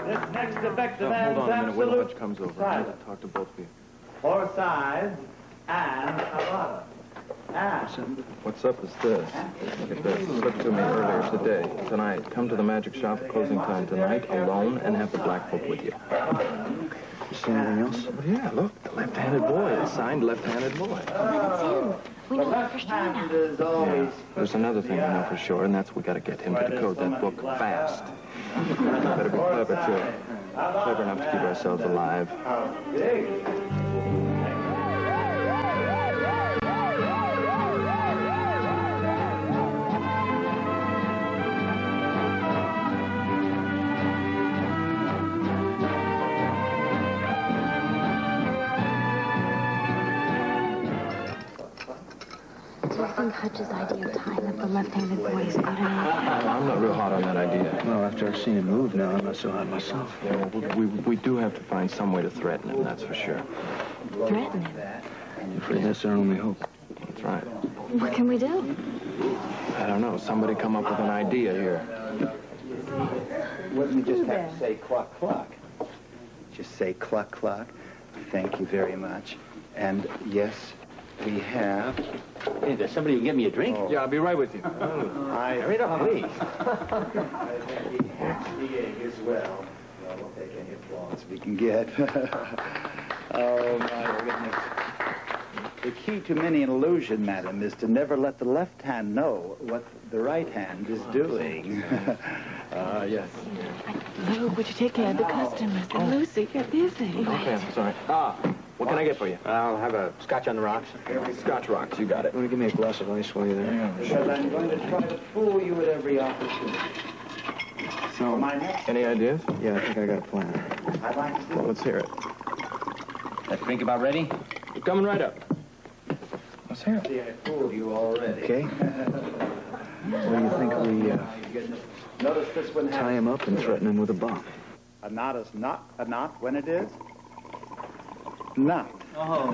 This next effect Hold demands on a minute, wait till absolute Hutch comes over. I need to talk to both of you. 4 sides and a bottom. What's up is this. Look at this. Slipped to me earlier today. Tonight, come to the magic shop at closing time tonight, alone, and have the black book with you. You see anything else? Well, yeah, look, the left-handed boy. It's signed left-handed boy. That's him. We know that for sure now. Yeah. There's another thing I know for sure, and that's we got to get him to decode that book fast. Better be clever, too. Clever enough to keep ourselves alive. Do you think Hutch's idea of tying up the left-handed boy is good enough? I'm not real hot on that idea. Well, after I've seen him move now, I'm not so hot myself. Yeah, well, we do have to find some way to threaten him, that's for sure. Threaten him? I'm afraid that's our only hope. That's right. What can we do? I don't know. Somebody come up with an idea here. Wouldn't you just have to say cluck, cluck? Just say cluck, cluck. Thank you very much. And yes, we have... Hey, there's somebody who can get me a drink? Yeah, I'll be right with you. Hurry it up, please. as well. We'll take any applause we can get. Oh, my goodness. The key to many an illusion, madam, is to never let the left hand know what the right hand is doing. Yes. Luke, would you take care of the customers? And Lucy, you're busy. Okay, I'm sorry. What can I get for you? I'll have a scotch on the rocks. Scotch rocks, you got it. Want to give me a glass of ice while you're there? Because I'm going to try to fool you at every opportunity. So, My next... Any ideas? yeah, I think I got a plan. I'd like to Well, let's hear it. That drink about ready? We're coming right up. Let's hear it. see I fooled you already. Okay. What do you think we Notice this one has... tie him up and threaten him with a bomb? A knot is not a knot when it is not. Oh.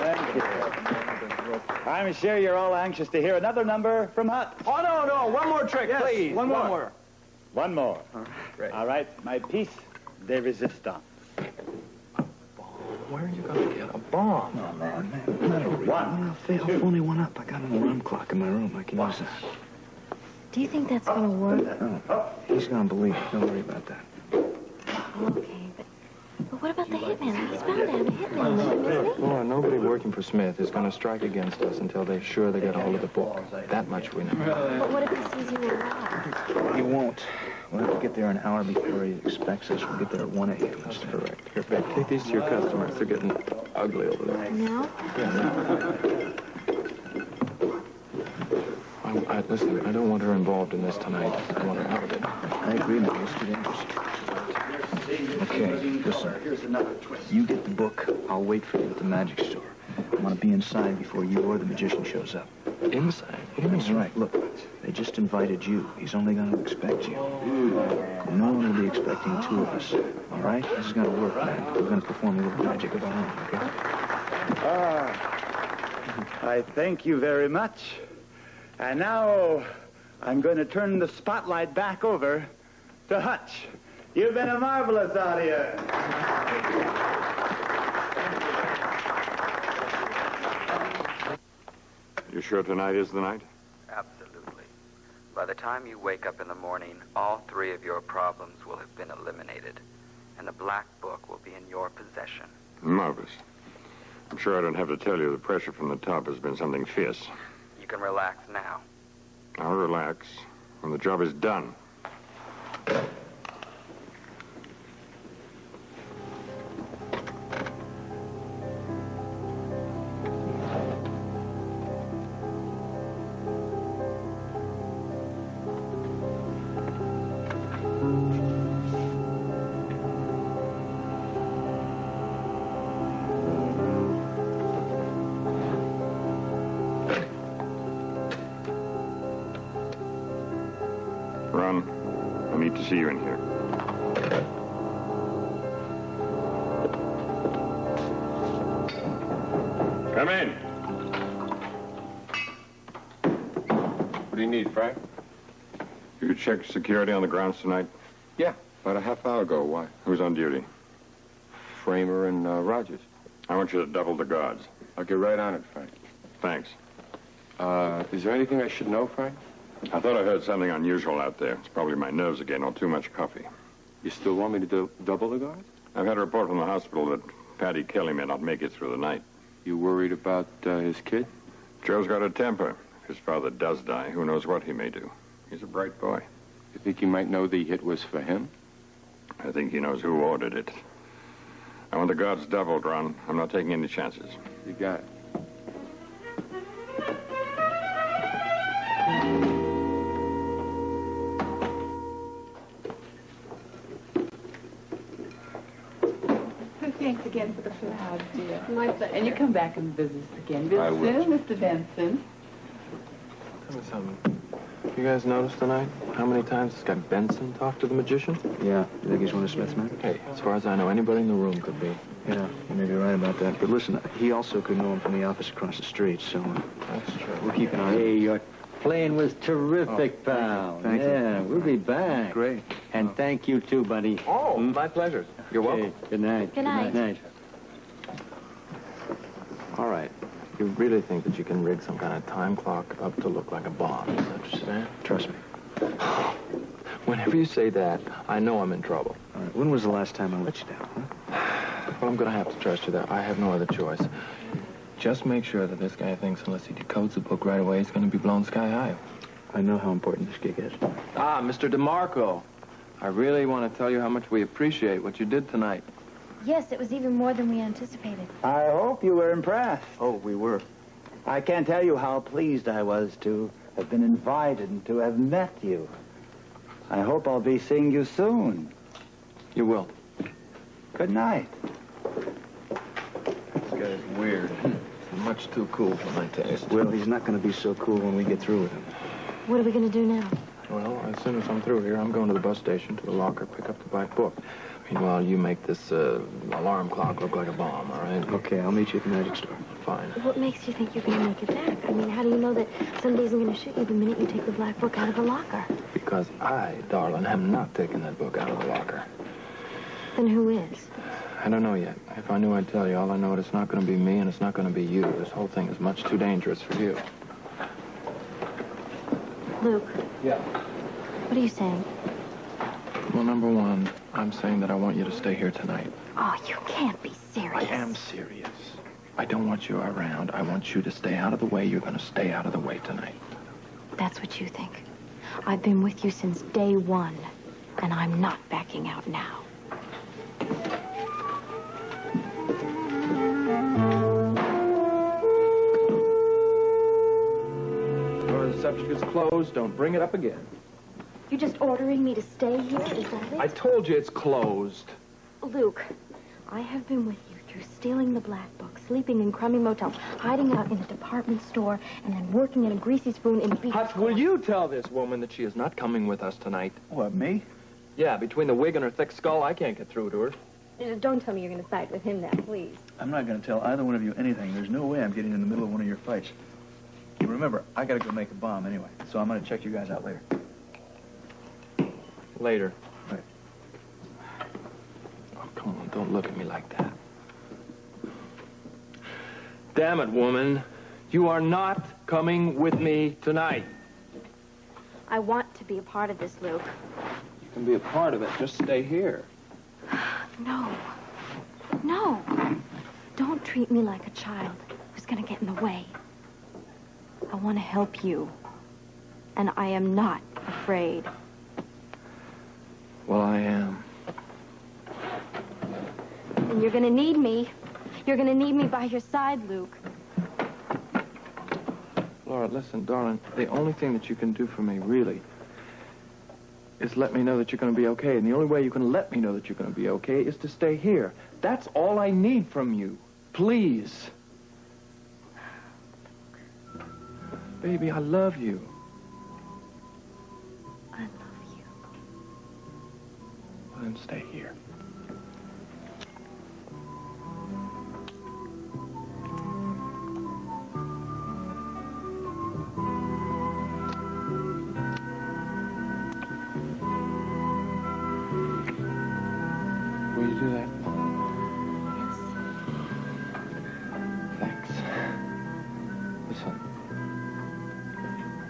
Thank you. I'm sure you're all anxious to hear another number from Hutch. Oh, no. One more trick, Yes, please. one more. One more. Great. All right, my piece de resistance. Where are you going to get a bomb? Oh, man. Not a one. I'll phone one up. I got an alarm clock in my room. I can use that. Do you think that's going to work? Oh, he's going to believe. Don't worry about that. Okay, but what about the hitman? He's bound to have a hitman with him, isn't he? Oh, nobody working for Smith is going to strike against us until they're sure they get a hold of the book. That much we know. But what if he sees you alive? He won't. We'll have to get there an hour before he expects us. We'll get there at 1 a.m. That's correct. Here, babe, take these to your customers. They're getting ugly over there. No? Listen, I don't want her involved in this tonight. I want her out of it. I agree, man. It's too dangerous. Okay, listen. You get the book. I'll wait for you at the magic store. I want to be inside before you or the magician shows up. Inside? What do you mean? That's right. Look, they just invited you. He's only going to expect you. No one will be expecting two of us. All right? This is going to work, man. We're going to perform a little magic of our own, okay? I thank you very much. And now I'm going to turn the spotlight back over to Hutch. You've been a marvelous audience. You sure tonight is the night? Absolutely. By the time you wake up in the morning, all three of your problems will have been eliminated, and the black book will be in your possession. Marvelous. I'm sure I don't have to tell you the pressure from the top has been something fierce. You can relax now. I'll relax when the job is done. Ron, I need to see you in here. Come in. What do you need, Frank? You checked security on the grounds tonight? Yeah, about a half hour ago. Why? Who's on duty? Framer and Rogers. I want you to double the guards. I'll get right on it, Frank. Thanks. Is there anything I should know, Frank? I thought I heard something unusual out there. It's probably my nerves again or too much coffee. You still want me to double the guards? I've had a report from the hospital that Patty Kelly may not make it through the night. You worried about his kid? Joe's got a temper. If his father does die, who knows what he may do. He's a bright boy. You think he might know the hit was for him? I think he knows who ordered it. I want the guards doubled, Ron. I'm not taking any chances. You got it. Thanks again for the flowers, dear. My pleasure. And you come back and visit us again. Visit I will. soon, Mr. Benson. Tell me something. You guys noticed tonight how many times this guy Benson talked to the magician? Yeah, you think he's one of Smith's men? Hey, as far as I know, anybody in the room could be. Yeah, you may be right about that. But listen, he also could know him from the office across the street, so That's true. we'll keep an eye on Hey, him. your playing was terrific, pal. Thank you. Yeah, we'll be back. Great. And thank you, too, buddy. Oh, my pleasure. You're welcome. Hey, good night. Good night. Good night. All right. You really think that you can rig some kind of time clock up to look like a bomb? Is that what you're saying? Trust me. Whenever you say that, I know I'm in trouble. All right, when was the last time I let you down, huh? Well, I'm going to have to trust you there. I have no other choice. Just make sure that this guy thinks unless he decodes the book right away, he's going to be blown sky high. I know how important this gig is. Ah, Mr. DeMarco. I really want to tell you how much we appreciate what you did tonight. Yes, it was even more than we anticipated. I hope you were impressed. Oh, we were. I can't tell you how pleased I was to have been invited and to have met you. I hope I'll be seeing you soon. You will. Good night. This guy's weird. He's much too cool for my taste. Well, he's not going to be so cool when we get through with him. What are we going to do now? Well, as soon as I'm through here, I'm going to the bus station to the locker, pick up the black book. Meanwhile, you make this alarm clock look like a bomb, all right? Okay, I'll meet you at the magic store. Fine. What makes you think you're going to make it back? I mean, how do you know that somebody isn't going to shoot you the minute you take the black book out of the locker? Because I, darling, am not taking that book out of the locker. Then who is? I don't know yet. If I knew, I'd tell you. All I know is it's not going to be me and it's not going to be you. This whole thing is much too dangerous for you. Luke. Yeah. What are you saying? Well, number one, I'm saying that I want you to stay here tonight. Oh, you can't be serious. I am serious. I don't want you around. I want you to stay out of the way. You're going to stay out of the way tonight. That's what you think. I've been with you since day one, and I'm not backing out now. Or the subject is closed. Don't bring it up again. You're just ordering me to stay here? Is that it? I told you it's closed. Luke, I have been with you through stealing the black book, sleeping in crummy motels, hiding out in a department store, and then working at a greasy spoon in beach. Hutch, will you tell this woman that she is not coming with us tonight? What, me? Yeah, between the wig and her thick skull, I can't get through to her. Don't tell me you're going to side with him now, please. I'm not going to tell either one of you anything. There's no way I'm getting in the middle of one of your fights. Remember, I got to go make a bomb anyway, so I'm going to check you guys out later. Later. Right. Oh, come on, don't look at me like that. Damn it, woman. You are not coming with me tonight. I want to be a part of this, Luke. You can be a part of it. Just stay here. No. No. Don't treat me like a child who's going to get in the way. I want to help you. And I am not afraid. Well, I am. And you're going to need me. You're going to need me by your side, Luke. Laura, listen, darling, the only thing that you can do for me, really, is let me know that you're going to be okay. And the only way you can let me know that you're going to be okay is to stay here. That's all I need from you. Please. Baby, I love you. I love you. Well, then stay here.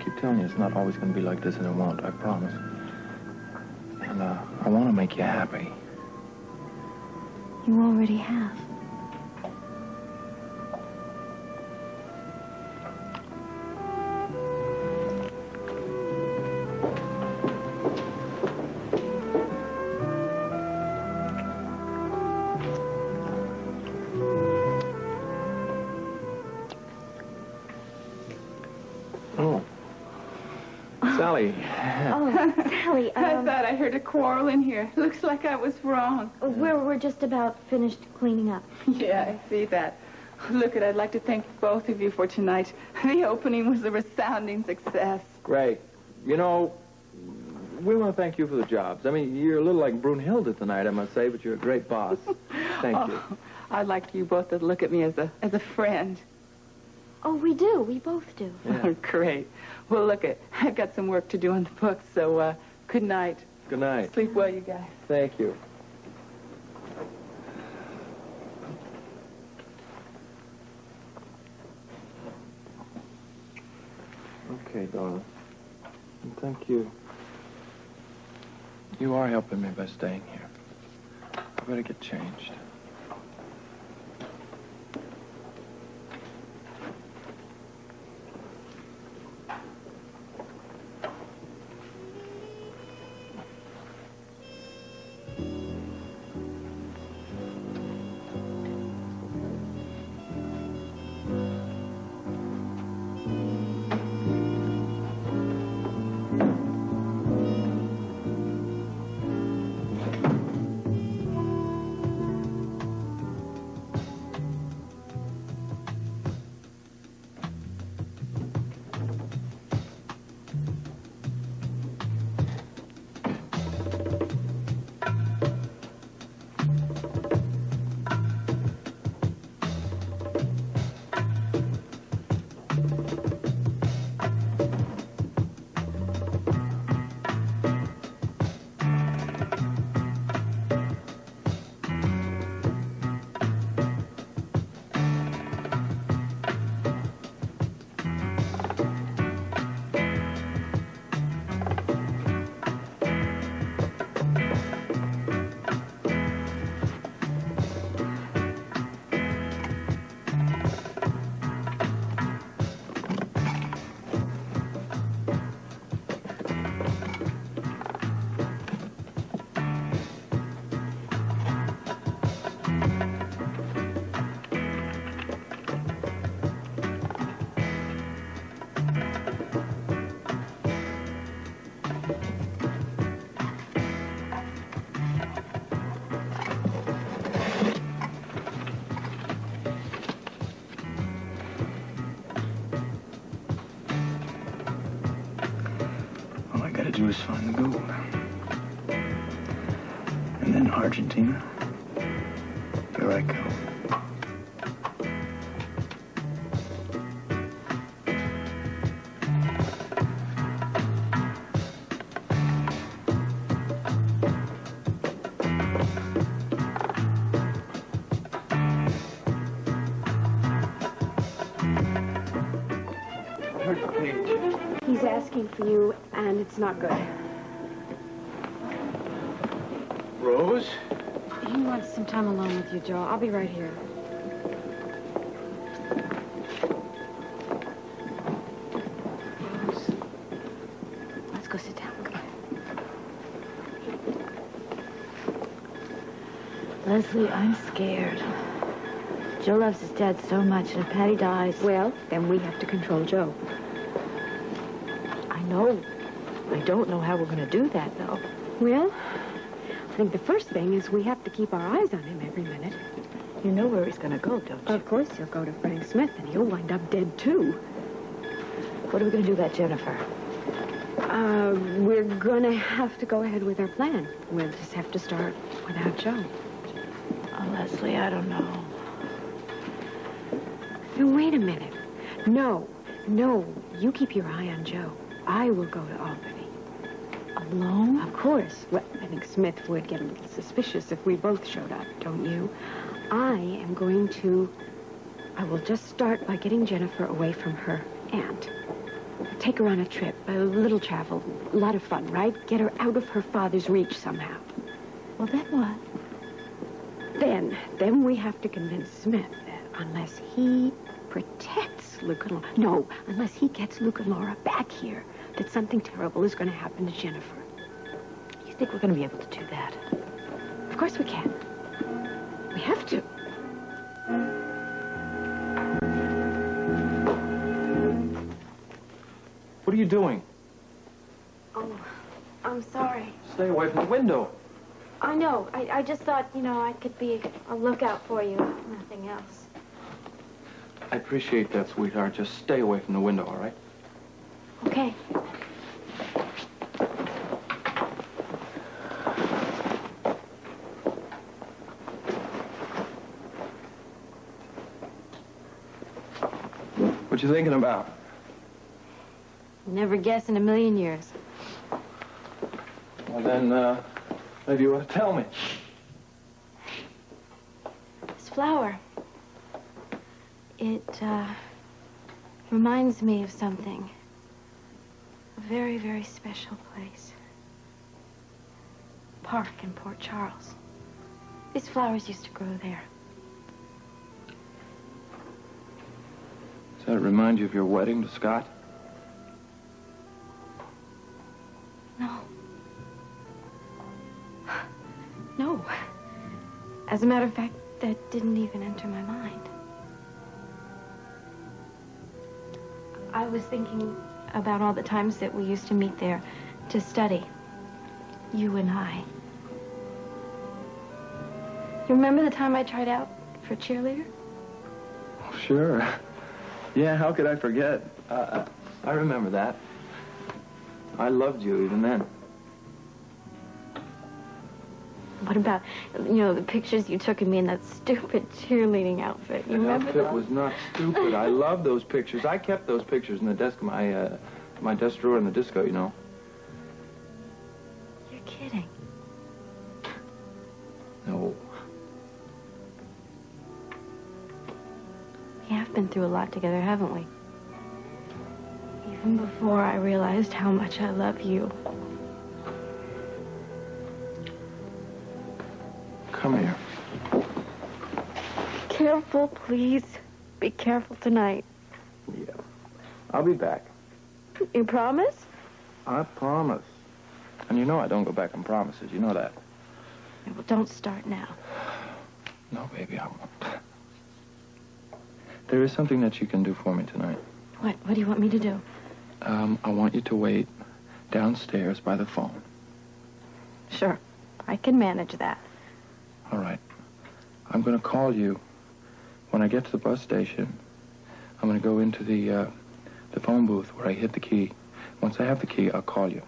keep telling you it's not always going to be like this, and it won't, I promise. And, I want to make you happy. You already have. Oh. Sally. Oh, Sally, I thought I heard a quarrel in here. Looks like I was wrong. we're just about finished cleaning up. Yeah, I see that. Look, I'd like to thank both of you for tonight. The opening was a resounding success. Great. You know, we want to thank you for the jobs. I mean, you're a little like Brunhilde tonight, I must say, but you're a great boss. Thank you. I'd like you both to look at me as a friend. Oh, we do. We both do. Yeah. Great. Well, look, I've got some work to do on the books, so good night. Good night. Sleep well, you guys. Thank you. Okay, darling. And thank you. You are helping me by staying here. I better get changed. All I gotta do is find the gold. And then Argentina, here I go. He's asking for you, and it's not good. Rose? He wants some time alone with you, Joe. I'll be right here. Rose. Let's go sit down. Come on. Leslie, I'm scared. Joe loves his dad so much, and if Patty dies... Well, then we have to control Joe. I know. I don't know how we're going to do that, though. Well, I think the first thing is we have to keep our eyes on him every minute. You know where he's going to go, don't you? Of course, he'll go to Frank Smith, and he'll wind up dead, too. What are we going to do about Jennifer? We're going to have to go ahead with our plan. We'll just have to start without Joe. Oh, Leslie, I don't know. Now, wait a minute. No, you keep your eye on Joe. I will go to Albany. Alone? Of course. Well, I think Smith would get a little suspicious if we both showed up, don't you? I will just start by getting Jennifer away from her aunt. Take her on a trip, a little travel, a lot of fun, right? Get her out of her father's reach somehow. Well, then what? Then we have to convince Smith that unless he protects Luke and Laura, no, unless he gets Luke and Laura back here, that something terrible is going to happen to Jennifer. You think we're going to be able to do that? Of course we can. We have to. What are you doing? Oh, I'm sorry. Stay away from the window. I know. I just thought, you know, I could be a lookout for you. Nothing else. I appreciate that, sweetheart. Just stay away from the window, all right? Okay. What you thinking about? Never guess in a million years. Well, then, maybe you ought to tell me. This flower, it reminds me of something. A very, very special place. Park in Port Charles. These flowers used to grow there. Does that remind you of your wedding to Scott? No. No. As a matter of fact, that didn't even enter my mind. I was thinking about all the times that we used to meet there to study. You and I. You remember the time I tried out for cheerleader? Oh, sure. Yeah, how could I forget? I remember that. I loved you even then. What about, you know, the pictures you took of me in that stupid cheerleading outfit? You remember outfit that? was not stupid. I love those pictures. I kept those pictures in the desk of my desk drawer in the disco, you know. You're kidding. No. We have been through a lot together, haven't we? Even before I realized how much I love you. Come here. Careful, please. Be careful tonight. Yeah. I'll be back. You promise? I promise. And you know I don't go back on promises. You know that. Yeah, well, don't start now. No, baby, I won't. There is something that you can do for me tonight. What? What do you want me to do? I want you to wait downstairs by the phone. Sure. I can manage that. All right. I'm going to call you when I get to the bus station. I'm going to go into the phone booth where I hit the key. Once I have the key, I'll call you.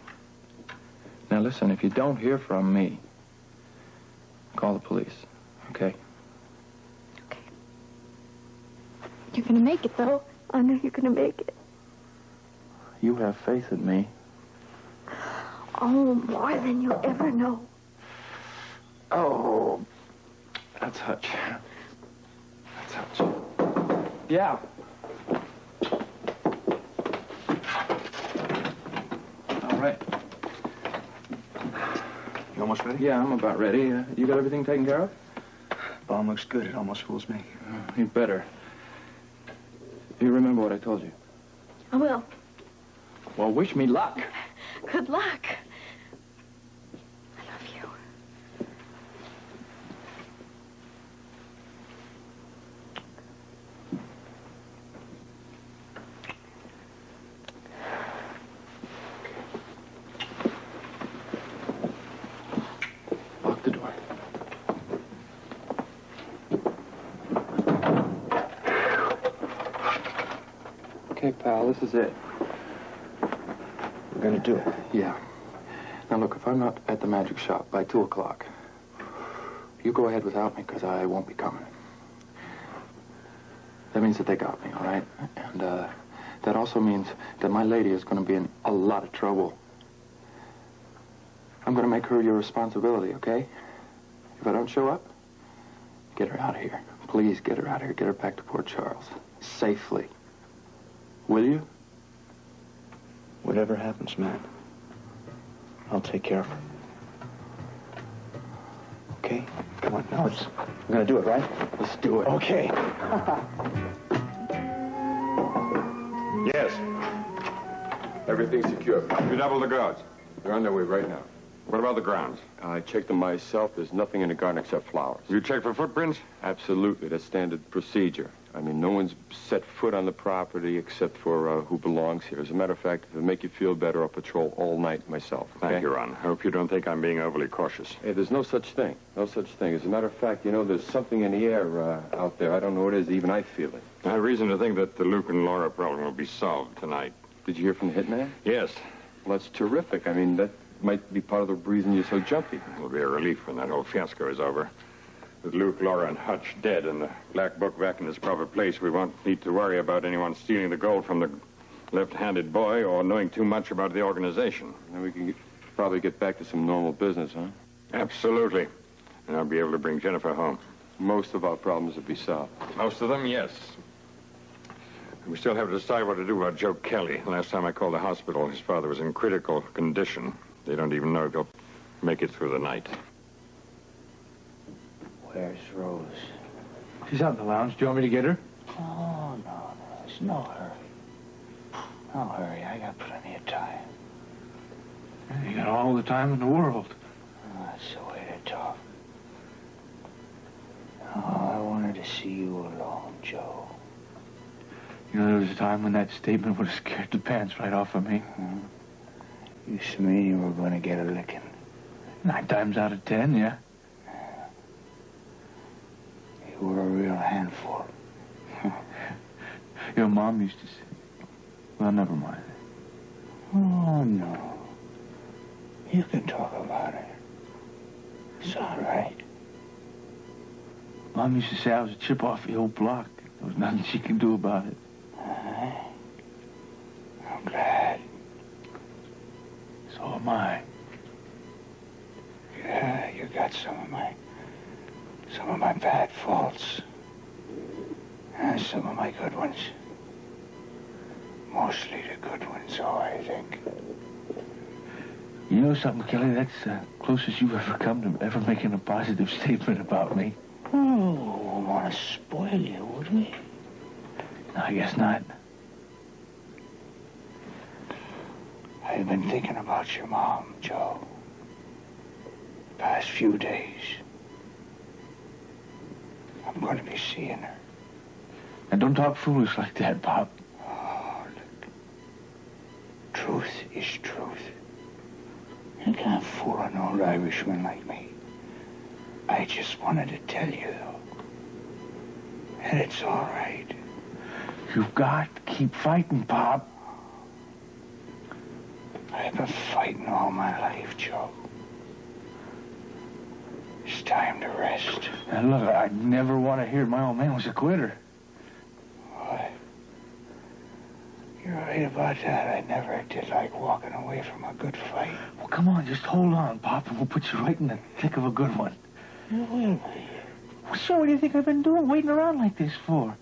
Now, listen, if you don't hear from me, call the police, okay? Okay. You're going to make it, though. I know you're going to make it. You have faith in me. Oh, more than you'll ever know. Oh, that's Hutch. That's Hutch. Yeah. All right. You almost ready? Yeah, I'm about ready. You got everything taken care of? Bomb looks good. It almost fools me. You better. You remember what I told you? I will. Well, wish me luck. Good luck. I love you. Lock the door. Okay, pal, this is it. We're gonna do it. Yeah. Now, look, if I'm not at the magic shop by 2 o'clock, you go ahead without me, because I won't be coming. That means that they got me, all right? And, that also means that my lady is going to be in a lot of trouble. I'm going to make her your responsibility, okay? If I don't show up, get her out of here. Please get her out of here. Get her back to Port Charles. Safely. Will you? Whatever happens, man, I'll take care of her. Okay? Come on, now we're gonna do it, right? Let's do it. Okay. Yes. Everything's secure. You double the guards. They're on their way right now. What about the grounds? I checked them myself. There's nothing in the garden except flowers. You checked for footprints? Absolutely. That's standard procedure. I mean, no one's set foot on the property except for who belongs here. As a matter of fact, if it'll make you feel better, I'll patrol all night myself. Okay? Thank you, Ron. I hope you don't think I'm being overly cautious. Hey, there's no such thing. No such thing. As a matter of fact, you know, there's something in the air out there. I don't know what it is. Even I feel it. I have reason to think that the Luke and Laura problem will be solved tonight. Did you hear from the hitman? Yes. Well, that's terrific. I mean, that might be part of the reason you're so jumpy. It'll be a relief when that whole fiasco is over. With Luke, Laura, and Hutch dead and the black book back in its proper place, we won't need to worry about anyone stealing the gold from the left-handed boy or knowing too much about the organization. Then we can probably get back to some normal business, huh? Absolutely. And I'll be able to bring Jennifer home. Most of our problems will be solved. Most of them, yes. We still have to decide what to do about Joe Kelly. Last time I called the hospital, his father was in critical condition. They don't even know if he'll make it through the night. Where's Rose? She's out in the lounge. Do you want me to get her? Oh, no. There's no hurry. No hurry. I got plenty of time. You got all the time in the world. Oh, that's the way to talk. Oh, I wanted to see you alone, Joe. You know, there was a time when that statement would have scared the pants right off of me. You mean you were going to get a licking? 9 times out of 10, yeah. You were a real handful. Your mom used to say, well, never mind. Oh, no. You can talk about it. It's all right. Mom used to say I was a chip off the old block. There was nothing she can do about it. I'm glad. So am I. Yeah, you got some of my bad faults. And some of my good ones. Mostly the good ones, I think. You know something, Kelly? That's the closest you've ever come to ever making a positive statement about me. Oh, I want to spoil you, would we? No, I guess not. I've been thinking about your mom, Joe. The past few days. I'm going to be seeing her. And don't talk foolish like that, Pop. Oh, look. Truth is truth. You can't fool an old Irishman like me. I just wanted to tell you, though, that it's all right. You've got to keep fighting, Pop. I've been fighting all my life, Joe. It's time to rest. And look, I never want to hear my old man was a quitter. What? You're right about that. I never did like walking away from a good fight. Well, come on, just hold on, Pop, and we'll put you right in the thick of a good one. You will be. Well, sure, what do you think I've been doing, waiting around like this for?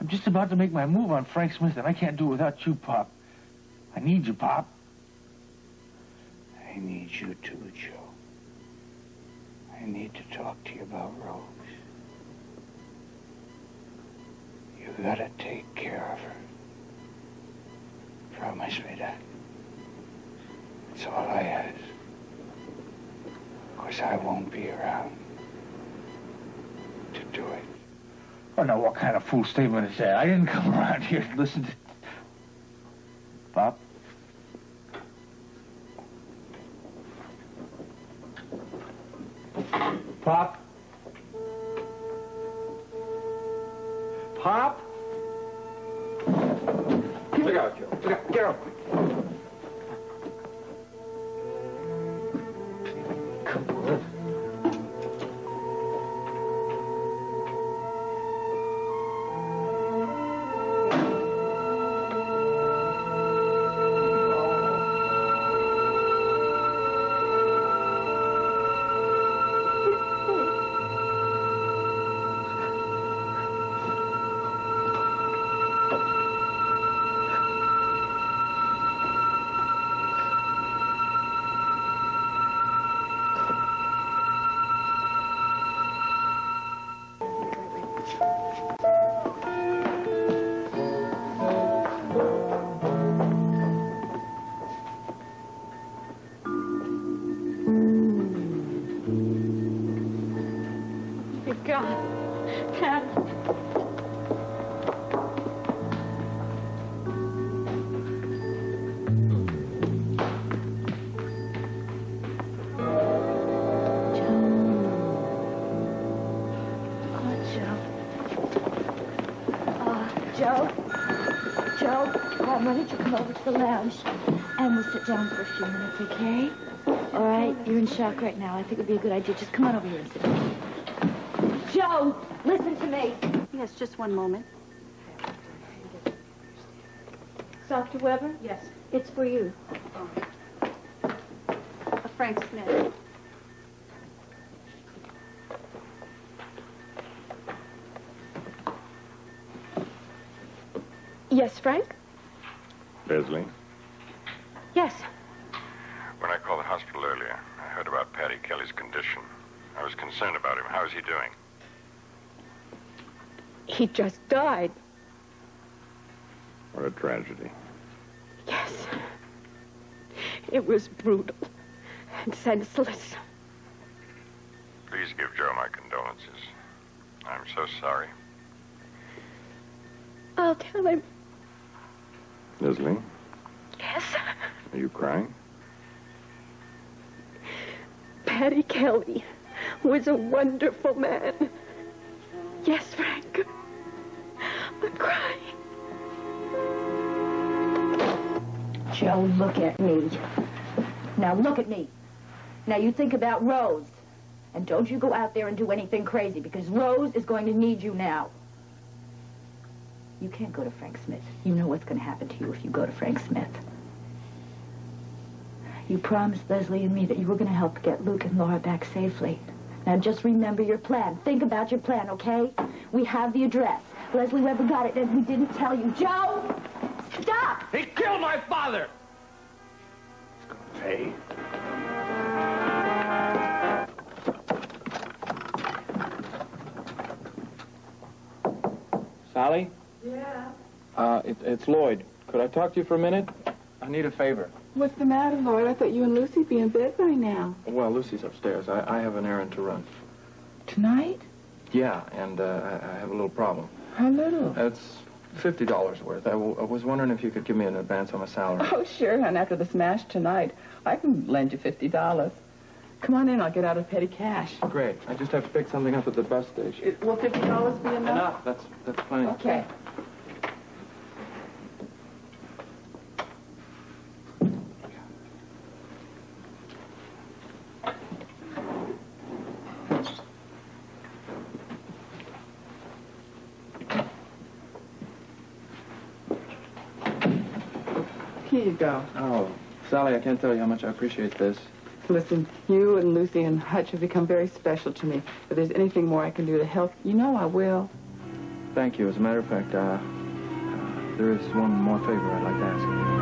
I'm just about to make my move on Frank Smith, and I can't do it without you, Pop. I need you, Pop. I need you too, Joe. I need to talk to you about Rose. You gotta take care of her. Promise me that. That's all I ask. 'Cause I won't be around to do it. Oh, now, what kind of fool statement is that? I didn't come around here to listen to... Pop? Pop? Pop? Look out, Joe. Look out. Get up. Come on. God. Dad. Joe, why don't you come over to the lounge and we'll sit down for a few minutes, okay? All right, you're in shock right now. I think it'd be a good idea. Just come on over here and sit down. Joe, listen to me. Yes, just one moment. Dr. Weber? Yes. It's for you. Frank Smith. Yes, Frank? Leslie, Yes. when I called the hospital earlier, I heard about Patty Kelly's condition. I was concerned about him. How is he doing? He just died. What a tragedy. Yes. It was brutal and senseless. Please give Joe my condolences. I'm so sorry. I'll tell him. Leslie, Yes. are you crying? Patty Kelly was a wonderful man. Yes, Frank. I'm crying. Joe, look at me. Now look at me. Now you think about Rose. And don't you go out there and do anything crazy, because Rose is going to need you now. You can't go to Frank Smith. You know what's going to happen to you if you go to Frank Smith. You promised Leslie and me that you were going to help get Luke and Laura back safely. Now just remember your plan. Think about your plan, okay? We have the address. Leslie Weber got it, and we didn't tell you. Joe! Stop! He killed my father! He's gonna pay. Sally? Yeah? It's Lloyd. Could I talk to you for a minute? I need a favor. What's the matter, Lloyd? I thought you and Lucy'd be in bed by now. Well, Lucy's upstairs. I have an errand to run. Tonight? Yeah, and I have a little problem. How little? It's $50 worth. I was wondering if you could give me an advance on my salary. Oh, sure, and after the smash tonight, I can lend you $50. Come on in, I'll get out of petty cash. Great. I just have to pick something up at the bus station. Will $50 be enough? Enough. That's plenty. Okay. Here you go. Oh, Sally, I can't tell you how much I appreciate this. Listen, you and Lucy and Hutch have become very special to me. If there's anything more I can do to help, you know I will. Thank you. As a matter of fact, there is one more favor I'd like to ask you.